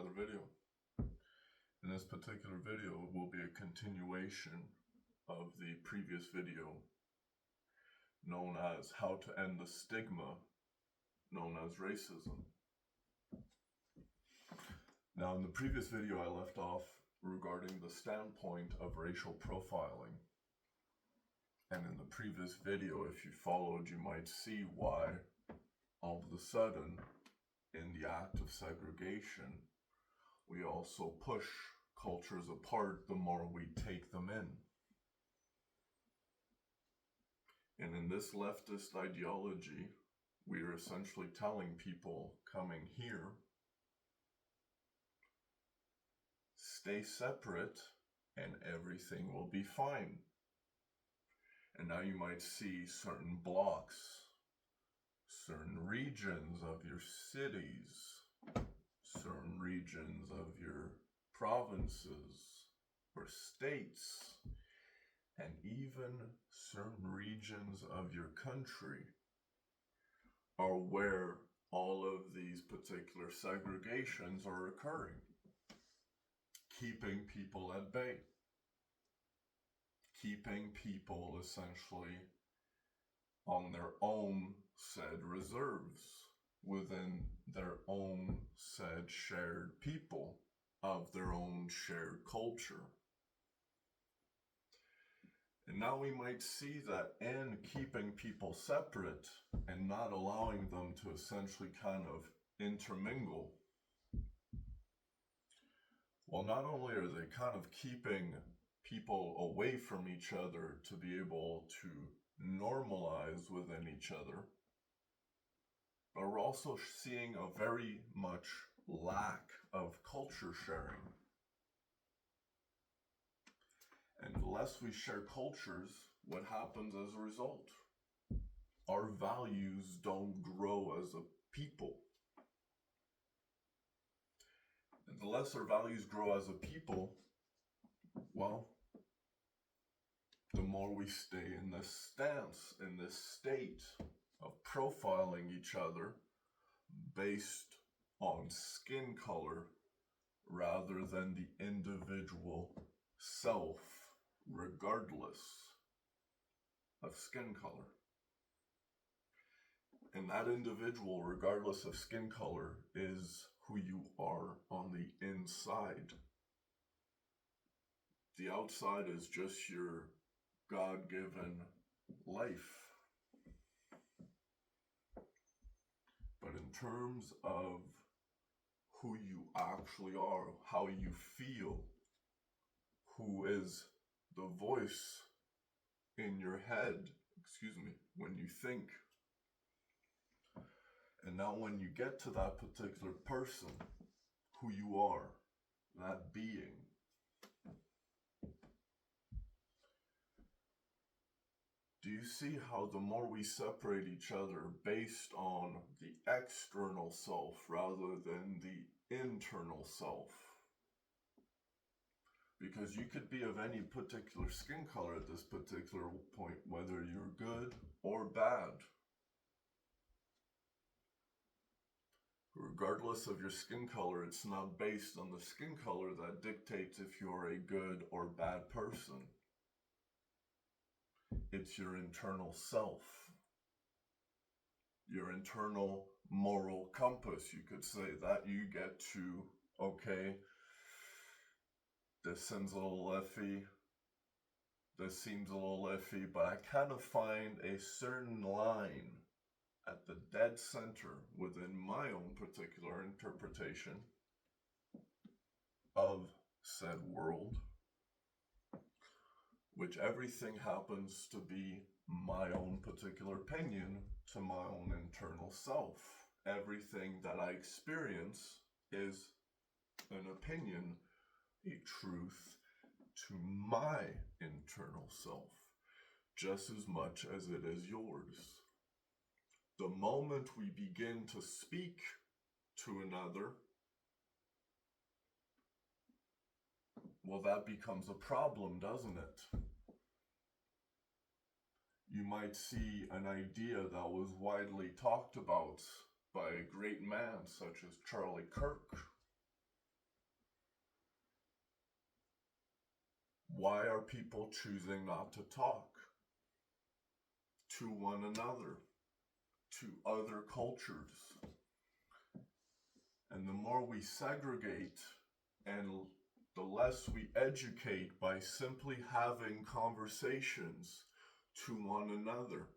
another video. In this particular video will be a continuation of the previous video known as how to end the stigma known as racism. Now, in the previous video I left off regarding the standpoint of racial profiling. And in the previous video, if you followed, you might see why all of a sudden, in the act of segregation, we also push cultures apart the more we take them in. And in this leftist ideology, we are essentially telling people coming here, stay separate and everything will be fine. And now you might see certain blocks, certain regions of your cities, certain regions of your provinces or states, and even certain regions of your country are where all of these particular segregations are occurring, keeping people at bay, keeping people essentially on their own said reserves within their own said shared people of their own shared culture. And now we might see that in keeping people separate and not allowing them to essentially kind of intermingle, well, not only are they kind of keeping people away from each other to be able to normalize within each other, but we're also seeing a very much lack of culture sharing. And unless we share cultures, what happens as a result? Our values don't grow as a people. And the less our values grow as a people, well, the more we stay in this stance, in this state of profiling each other based on skin color rather than the individual self, regardless of skin color. And that individual, regardless of skin color, is who you are on the inside. The outside is just your God-given life. But in terms of who you actually are, how you feel, who is the voice in your head, when you think. And now when you get to that particular person, who you are, that being, do you see how the more we separate each other based on the external self rather than the internal self? Because you could be of any particular skin color at this particular point, whether you're good or bad. Regardless of your skin color, it's not based on the skin color that dictates if you're a good or bad person. It's your internal self, your internal moral compass, you could say, that you get to, okay, this seems a little iffy, this seems a little iffy, but I kind of find a certain line at the dead center within my own particular interpretation of said world, which everything happens to be my own particular opinion to my own internal self. Everything that I experience is an opinion, a truth to my internal self, just as much as it is yours. The moment we begin to speak to another, well, that becomes a problem, doesn't it? You might see an idea that was widely talked about by a great man such as Charlie Kirk, Why are people choosing not to talk to one another, to other cultures? And the more we segregate and the less we educate by simply having conversations to one another,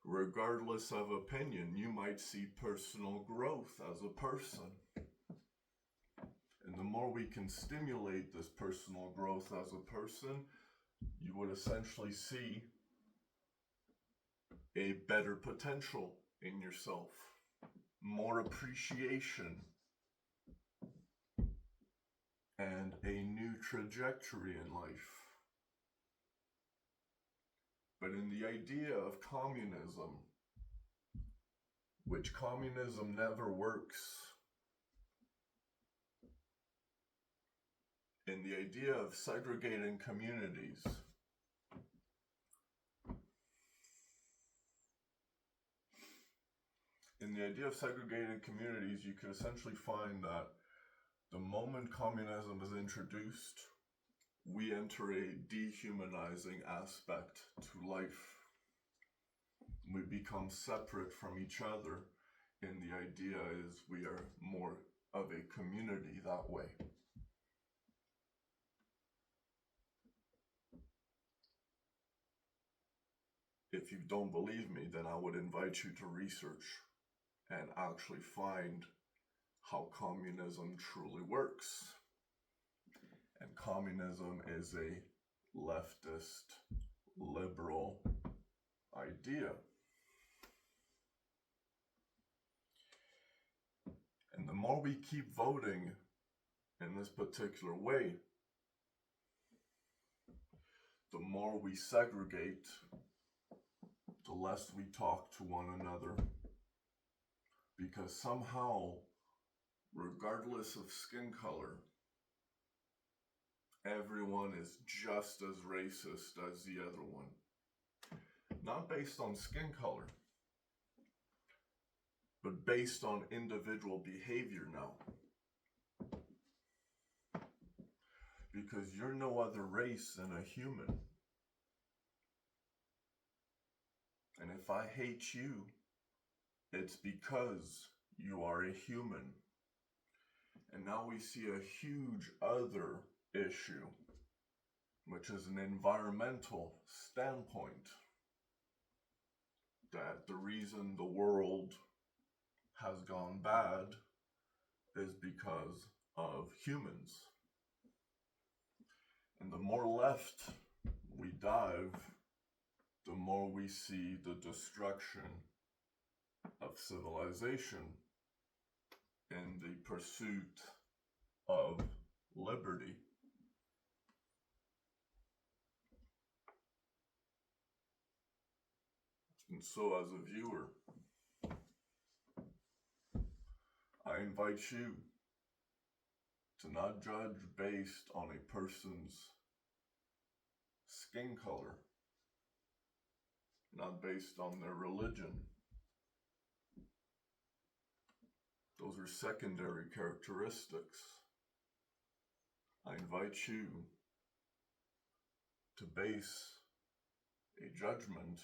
regardless of opinion, you might see personal growth as a person. And the more we can stimulate this personal growth as a person, you would essentially see a better potential in yourself, more appreciation, and a new trajectory in life. But in the idea of communism, which communism never works, in the idea of segregating communities, you could essentially find that the moment communism is introduced, we enter a dehumanizing aspect to life. We become separate from each other, and the idea is we are more of a community that way. If you don't believe me, then I would invite you to research and actually find how communism truly works. And communism is a leftist, liberal idea. And the more we keep voting in this particular way, the more we segregate, the less we talk to one another. Because somehow, regardless of skin color, everyone is just as racist as the other one. Not based on skin color, but based on individual behavior now. Because you're no other race than a human. And if I hate you, it's because you are a human. And now we see a huge other issue, which is an environmental standpoint. That the reason the world has gone bad is because of humans. And the more left we dive, the more we see the destruction of civilization in the pursuit of liberty. And so as a viewer, I invite you to not judge based on a person's skin color, not based on their religion. Those are secondary characteristics. I invite you to base a judgment